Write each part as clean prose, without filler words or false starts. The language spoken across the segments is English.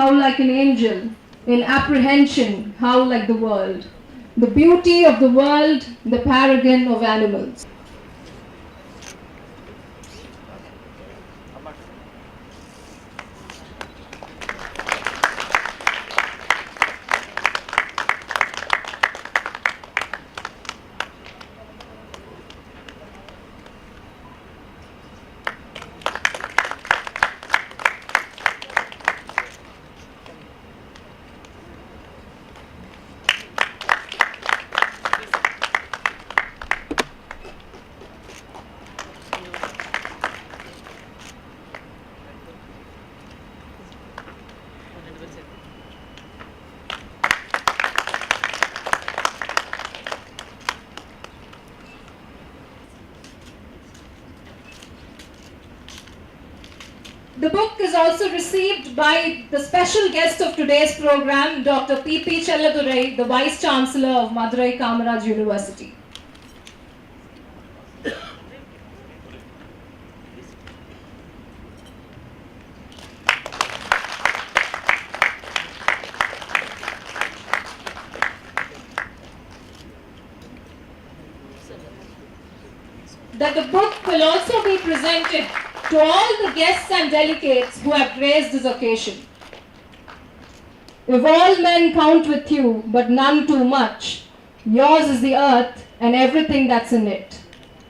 how like an angel, in apprehension, how like the world. The beauty of the world, the paragon of animals. The book is also received by the special guest of today's program, Dr. P.P. Chelladurai, the Vice Chancellor of Madurai Kamaraj University. That the book will also be presented to all the guests and delegates who have graced this occasion. If all men count with you, but none too much, yours is the earth and everything that's in it.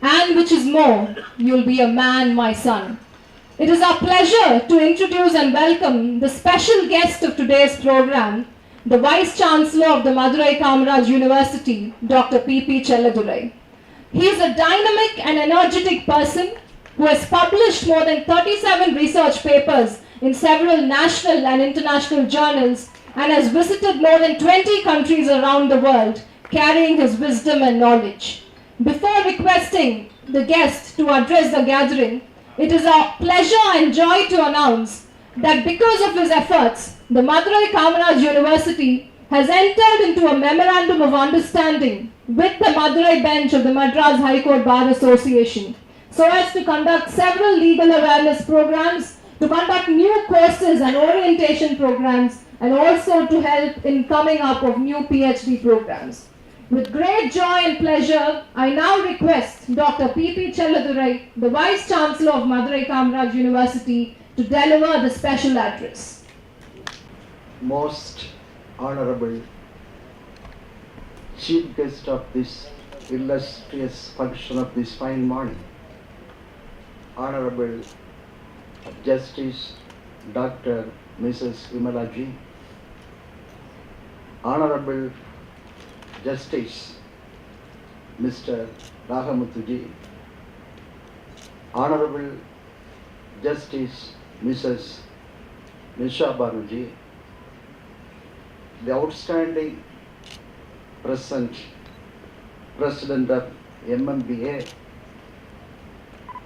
And which is more, you'll be a man, my son. It is our pleasure to introduce and welcome the special guest of today's program, the Vice Chancellor of the Madurai Kamaraj University, Dr. P.P. Chelladurai. He is a dynamic and energetic person who has published more than 37 research papers in several national and international journals and has visited more than 20 countries around the world, carrying his wisdom and knowledge. Before requesting the guest to address the gathering, it is our pleasure and joy to announce that because of his efforts, the Madurai Kamaraj University has entered into a memorandum of understanding with the Madurai bench of the Madras High Court Bar Association, so as to conduct several legal awareness programs, to conduct new courses and orientation programs, and also to help in coming up of new PhD programs. With great joy and pleasure, I now request Dr. P.P. Chelladurai, the Vice Chancellor of Madurai Kamaraj University, to deliver the special address. Most Honorable Chief Guest of this illustrious function of this fine morning, Honorable Justice Dr. Mrs. Vimala Ji, Honorable Justice Mr. Rahamuthu Ji, Honorable Justice Mrs. Nisha Banuji, the outstanding present President of MMBA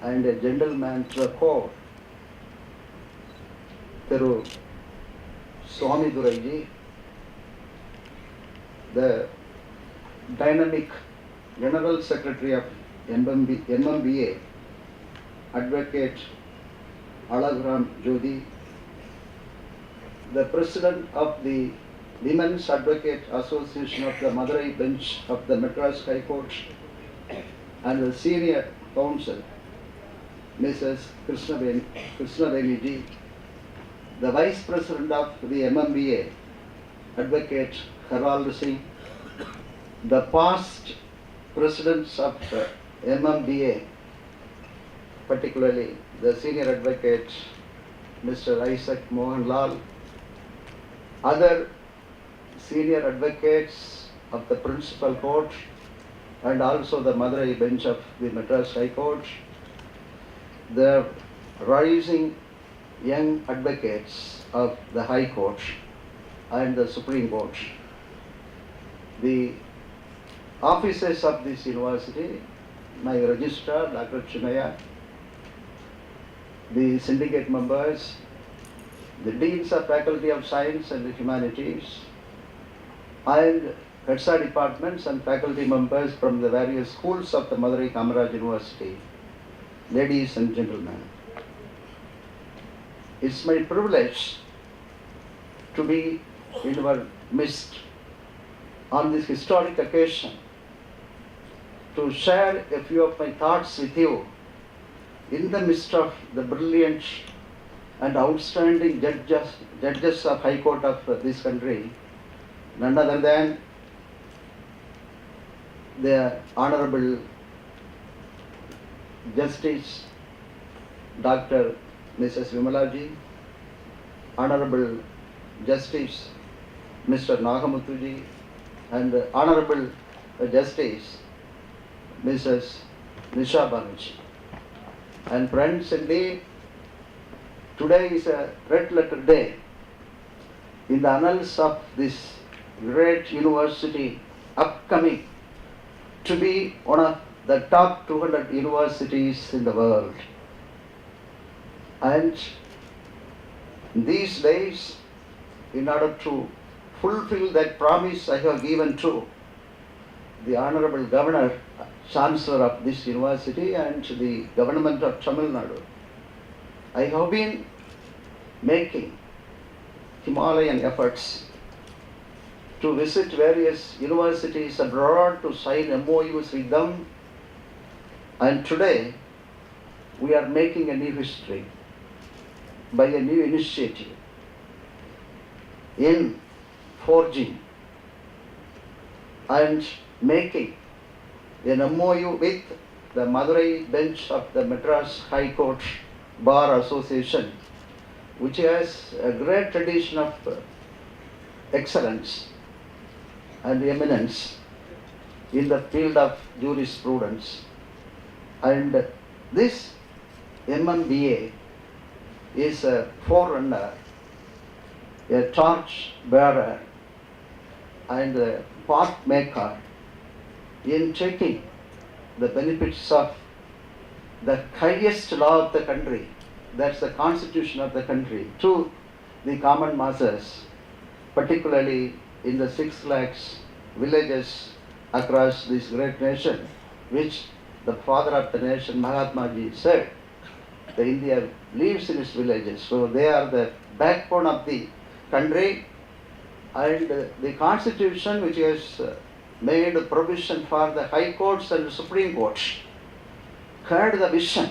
and a gentleman to the core, Thiru Swami Duraiji, the dynamic General Secretary of MMBA, Advocate Alagram Jodi, the President of the Women's Advocate Association of the Madurai Bench of the Madras High Court, and the Senior Counsel, Mrs. Krishnaveni Ji, the Vice President of the MMBA, Advocate Harald Singh, the past Presidents of MMBA, particularly the Senior Advocate Mr. Isaac Mohan Lal, other Senior Advocates of the Principal Court, and also the Madurai Bench of the Madras High Court, the rising young advocates of the High Court and the Supreme Court, the officers of this university, my registrar, Dr. Chinaya, the syndicate members, the deans of Faculty of Science and Humanities, and HEDSA departments and faculty members from the various schools of the Madurai Kamaraj University, ladies and gentlemen. It's my privilege to be in our midst on this historic occasion to share a few of my thoughts with you in the midst of the brilliant and outstanding judges of High Court of this country, none other than the Honorable Justice Dr. Mrs. Vimalaji, Honorable Justice Mr. Nagamuthuji, and Honorable Justice Mrs. Nisha Banerjee. And friends, indeed, today is a red letter day in the annals of this great university upcoming to be one of the top 200 universities in the world. And these days, in order to fulfill that promise I have given to the Honorable Governor, Chancellor of this university and the government of Tamil Nadu, I have been making Himalayan efforts to visit various universities abroad to sign MOUs with them, and today we are making a new history by a new initiative in forging and making an MOU with the Madurai bench of the Madras High Court Bar Association, which has a great tradition of excellence and eminence in the field of jurisprudence. And this MMBA is a forerunner, a torch bearer, and a path maker in taking the benefits of the highest law of the country, that's the constitution of the country, to the common masses, particularly in the 6 lakhs villages across this great nation, which the father of the nation, Mahatma Ji, said, the India lives in its villages. So they are the backbone of the country, and the constitution, which has made a provision for the high courts and the Supreme Court, had the vision,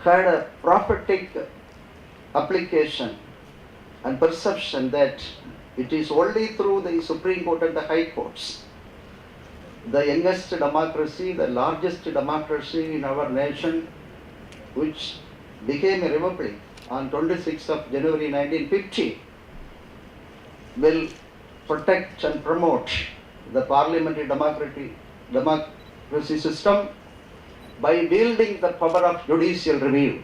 had a prophetic application and perception that it is only through the Supreme Court and the high courts, the youngest democracy, the largest democracy in our nation, which became a republic on 26th of January 1950, will protect and promote the parliamentary democracy system by wielding the power of judicial review.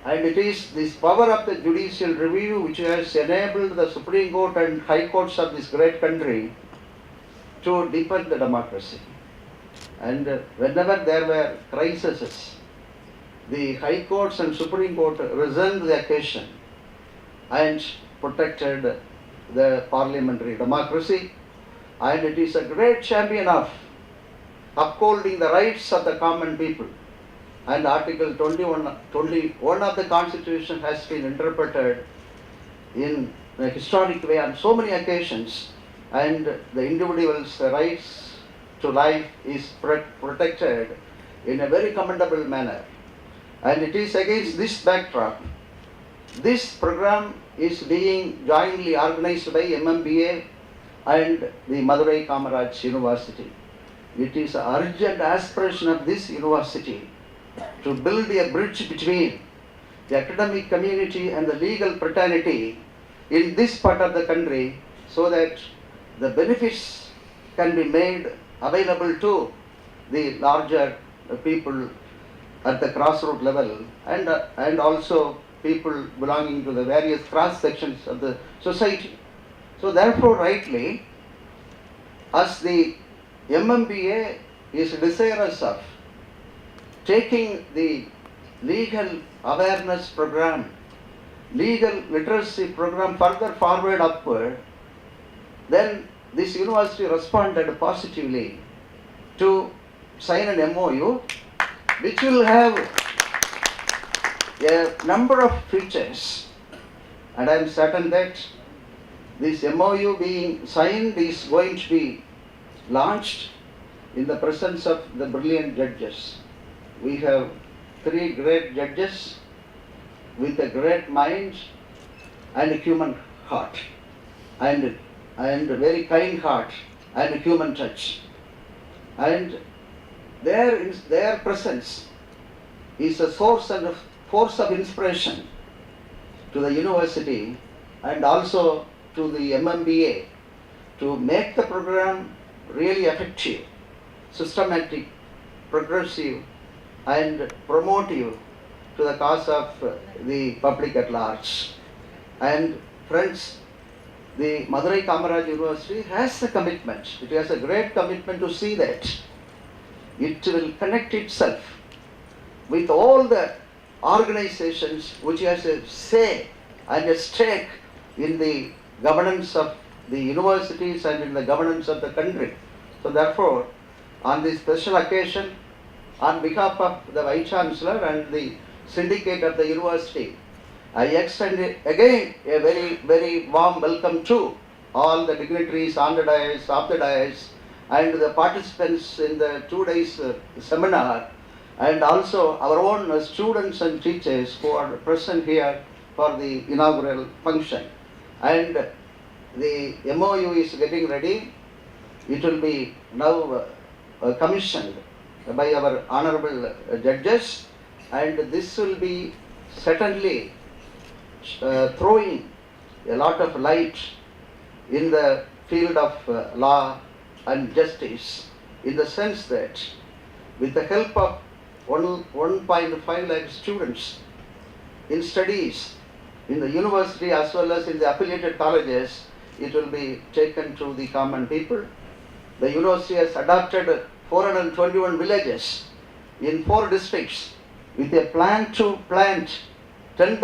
And it is this power of the judicial review which has enabled the Supreme Court and High Courts of this great country to deepen the democracy. And whenever there were crises, the High Courts and Supreme Court risen to the occasion and protected the parliamentary democracy. And it is a great champion of upholding the rights of the common people. And Article 21 of the Constitution has been interpreted in a historic way on so many occasions, and the individual's rights to life is protected in a very commendable manner. And it is against this backdrop, this program is being jointly organized by MMBA and the Madurai Kamaraj University. It is an urgent aspiration of this university to build a bridge between the academic community and the legal fraternity in this part of the country, so that the benefits can be made available to the larger people at the grassroots level, and also people belonging to the various cross sections of the society. So therefore, rightly, as the MMBA is desirous of taking the legal awareness program, legal literacy program further forward upward, then this university responded positively to sign an MOU which will have a number of features and I am certain that this MOU being signed is going to be launched in the presence of the brilliant judges. We have 3 great judges with a great mind and a human heart, and very kind heart and human touch. And their presence is a source and a force of inspiration to the university and also to the MMBA to make the program really effective, systematic, progressive, and promotive to the cause of the public at large. And friends, the Madurai Kamaraj University has a commitment. It has a great commitment to see that it will connect itself with all the organizations which has a say and a stake in the governance of the universities and in the governance of the country. So therefore, on this special occasion, on behalf of the Vice Chancellor and the syndicate of the university, I extend again a very, very warm welcome to all the dignitaries on the dais, off the dais, and the participants in the 2 days seminar, and also our own students and teachers who are present here for the inaugural function. And the MOU is getting ready. It will be now commissioned by our honorable judges, and this will be certainly throwing a lot of light in the field of law and justice, in the sense that with the help of 1.5 lakh students in studies in the university as well as in the affiliated colleges, it will be taken to the common people. The university has adopted 421 villages in 4 districts with a plan to plant 10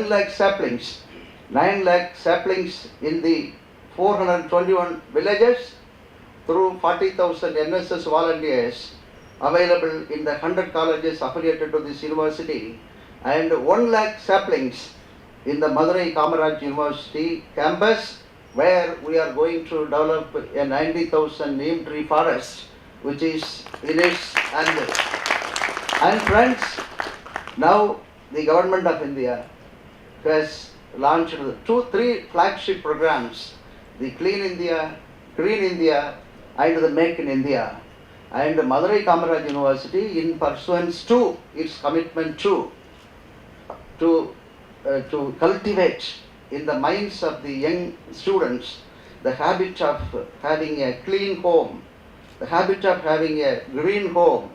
lakh saplings, 9 lakh saplings in the 421 villages through 40,000 NSS volunteers available in the 100 colleges affiliated to this university, and 1 lakh saplings in the Madurai Kamaraj University campus, where we are going to develop a 90,000 neem tree forest, which is in its annual. And friends, now the government of India has launched 3 flagship programs: the Clean India, Green India, and the Make in India. And Madurai Kamaraj University, in pursuance to its commitment to cultivate in the minds of the young students the habit of having a clean home, the habit of having a green home,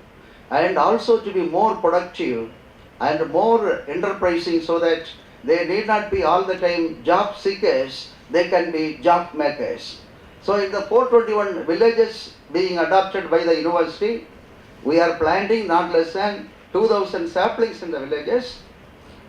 and also to be more productive and more enterprising, so that they need not be all the time job seekers, they can be job makers. So in the 421 villages being adopted by the university, we are planting not less than 2,000 saplings in the villages.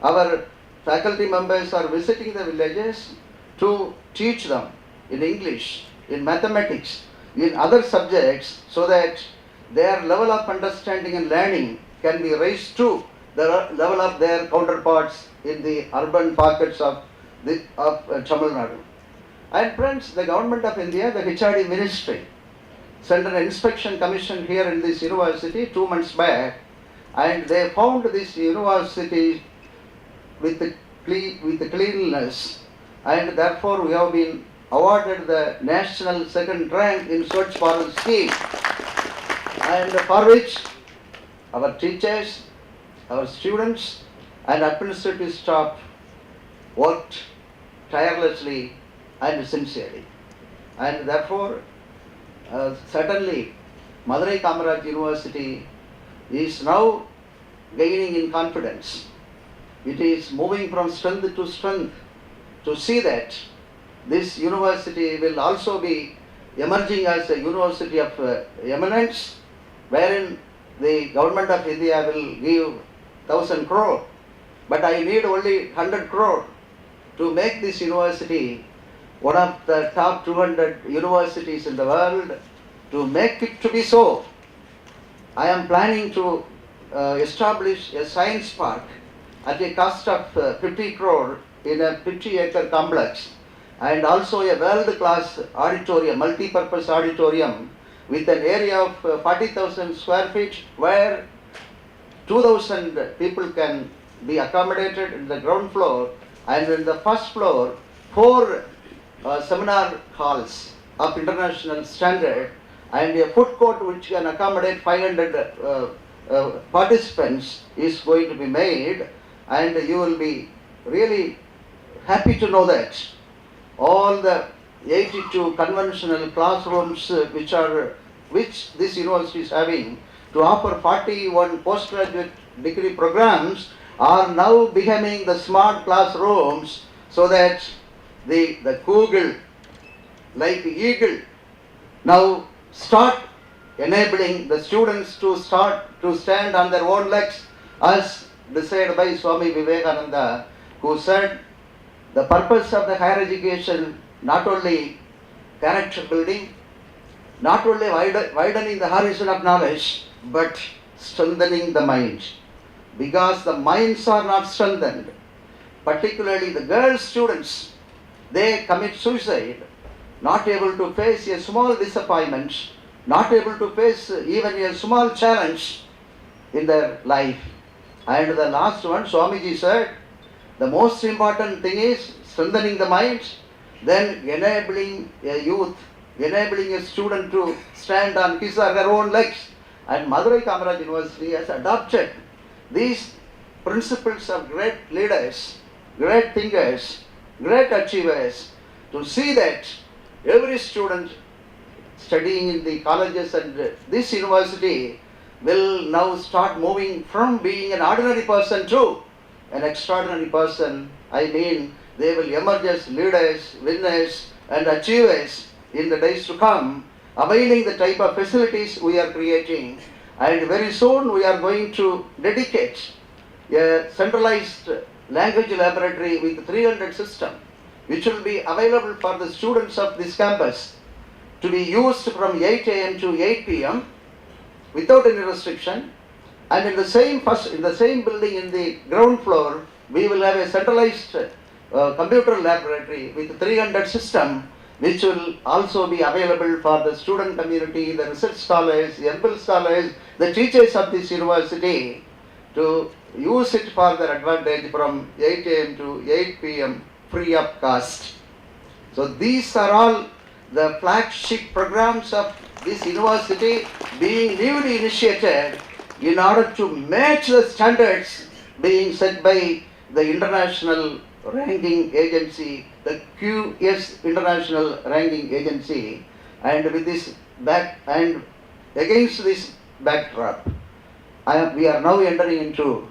Our faculty members are visiting the villages to teach them in English, in mathematics, in other subjects, so that their level of understanding and learning can be raised to the level of their counterparts in the urban pockets of Tamil Nadu. And friends, the government of India, the HRD ministry, sent an inspection commission here in this university 2 months back, and they found this university with the cleanliness, and therefore we have been awarded the national 2nd rank in Swachh Bharat scheme, and for which our teachers, our students, and administrative staff worked tirelessly and sincerely. And therefore, certainly, Madurai Kamaraj University is now gaining in confidence. It is moving from strength to strength to see that this university will also be emerging as a university of eminence, wherein the government of India will give 1,000 crore, but I need only 100 crore to make this university one of the top 200 universities in the world. To make it to be so, I am planning to establish a science park at a cost of 50 crore in a 50-acre complex, and also a world-class auditorium, multi-purpose auditorium with an area of 40,000 square feet, where 2,000 people can be accommodated in the ground floor, and in the first floor, 4 seminar halls of international standard, and a food court which can accommodate 500 participants is going to be made, and you will be really happy to know that all the 82 conventional classrooms which this university is having to offer 41 postgraduate degree programs are now becoming the smart classrooms, so that the Google, like eagle, now start enabling the students to start to stand on their own legs, as decided by Swami Vivekananda, who said the purpose of the higher education not only character building, not only widening the horizon of knowledge, but strengthening the mind. Because the minds are not strengthened, particularly the girl students, they commit suicide, not able to face a small disappointment, not able to face even a small challenge in their life. And the last one, Swamiji said, the most important thing is strengthening the mind, then enabling a youth, enabling a student to stand on his or her own legs. And Madurai Kamaraj University has adopted these principles of great leaders, great thinkers, great achievers, to see that every student studying in the colleges and this university will now start moving from being an ordinary person to an extraordinary person. I mean, they will emerge as leaders, winners and achievers in the days to come, availing the type of facilities we are creating. And very soon we are going to dedicate a centralized language laboratory with 300 system, which will be available for the students of this campus to be used from 8 a.m. to 8 p.m. without any restriction. And in the same building in the ground floor, we will have a centralized computer laboratory with 300 system, which will also be available for the student community, the research scholars, the MPhil scholars, the teachers of this university to use it for their advantage from 8 a.m. to 8 p.m. free of cost. So these are all the flagship programs of this university being newly initiated in order to match the standards being set by the international ranking agency, the QS International Ranking Agency. And with this against this backdrop, we are now entering into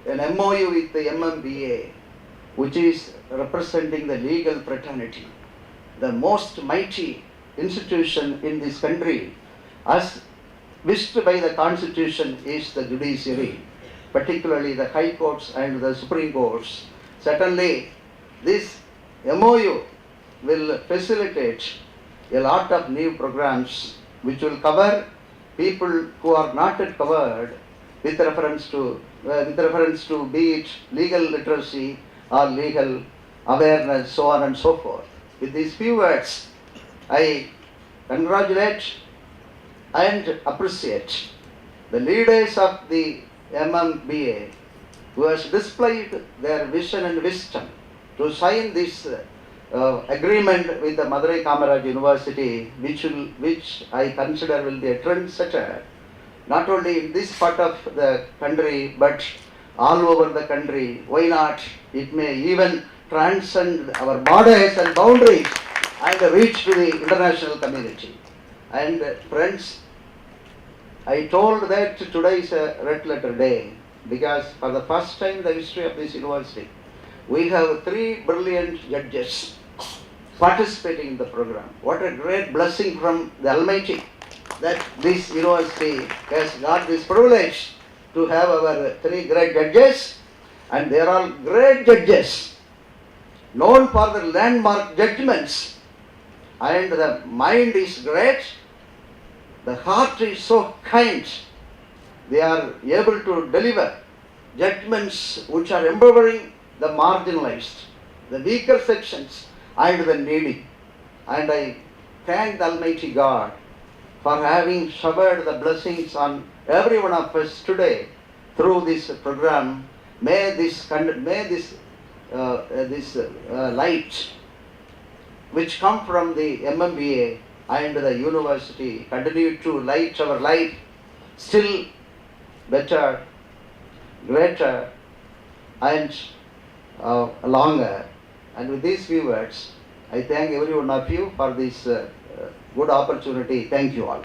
an MOU with the MMBA, which is representing the legal fraternity, the most mighty institution in this country, as wished by the Constitution, is the judiciary, particularly the high courts and the Supreme Courts. Certainly, this MOU will facilitate a lot of new programs which will cover people who are not yet covered with reference to be it legal literacy or legal awareness, so on and so forth. With these few words, I congratulate and appreciate the leaders of the MMBA who has displayed their vision and wisdom to sign this agreement with the Madurai Kamaraj University, which I consider will be a trendsetter, not only in this part of the country, but all over the country. Why not? It may even transcend our borders and boundaries and reach to the international community. And friends, I told that today is a red letter day, because for the first time in the history of this university, we have 3 brilliant judges participating in the program. What a great blessing from the Almighty that this university has got this privilege to have our 3 great judges, and they are all great judges, known for their landmark judgments, and the mind is great, the heart is so kind. They are able to deliver judgments which are empowering the marginalized, the weaker sections and the needy. And I thank the Almighty God for having showered the blessings on every one of us today through this program. May this light which come from the MMBA and the university continue to light our life still better, greater, and longer. And with these few words, I thank every one of you for this good opportunity. Thank you all.